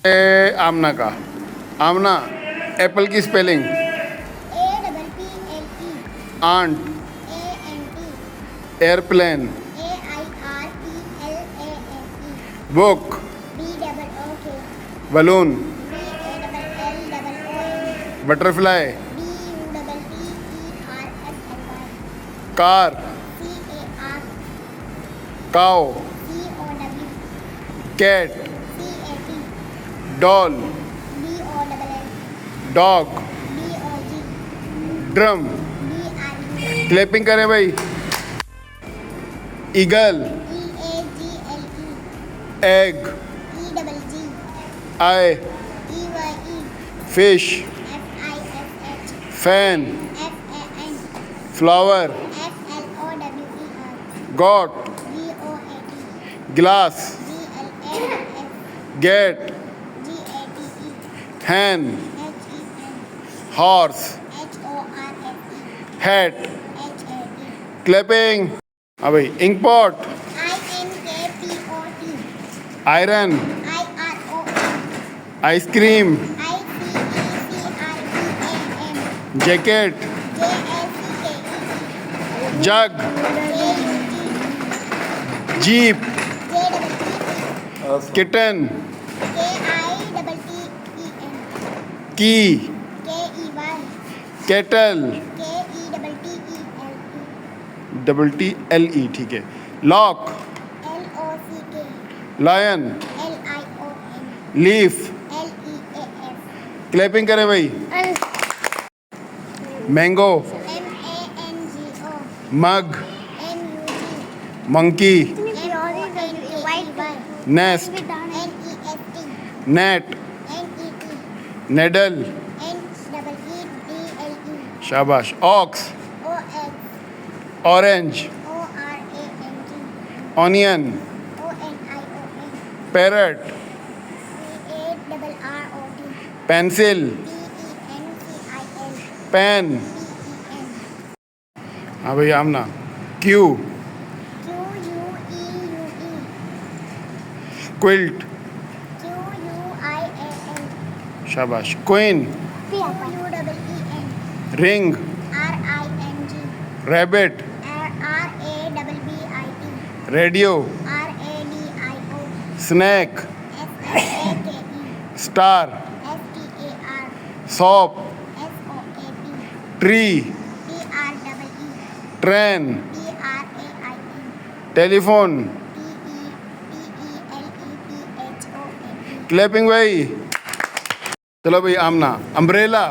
आमना का आमना एप्पल की spelling APPLE ant ANT airplane AIRPLANE book BOOK balloon BALLOON butterfly BUTTERFLY car CAR cow COW cat CAT doll DOLL dog DOG drum DRU clapping करें भाई eagle EAGLE egg EGG eye EYE fish FISH fan FAN flower FLOWER goat GOAT glass GLASS gate GATE hen HEN horse HORSE hat HAT clapping हाँ भाई inkpot INKPOT iron IRON ice cream ICECRBAM jacket JLCKE jug JUT jeep JWT kitten KITTEN key KEY kettle KETTEL TTLE ठीक है lock LOCK lion LION leaf LEAF clapping करें भाई mango MANGO mug MUG monkey MONKEY nest NEST net NET needle NEEDLE शाबाश ox OX orange ORANG onion ONION parrot PARROT pencil PENCIL pen PEN हाँ भाई Amna queue QUEUE quilt QUIAL शाबाश queen QUEEN ring RING rabbit RABBIT radio RADIO snake SNAKE star STAR soap SOAP tree TREE train TRAIN telephone TEPELEPHONE clapping भाई चलो भाई आमना umbrella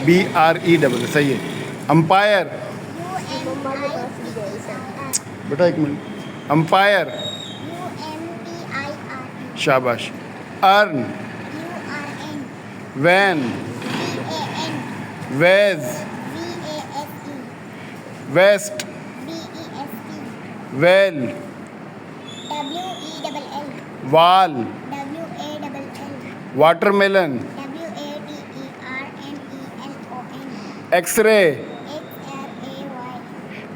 BRE सही है umpire बेटा एक मिनट अंपायर शाबाश urn van vase vest well wall watermelon x ray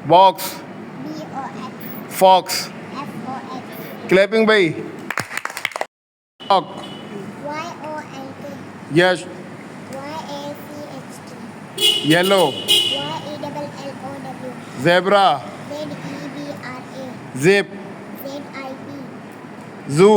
box fox clapping भाई यश येलो जेब्रा जिप जू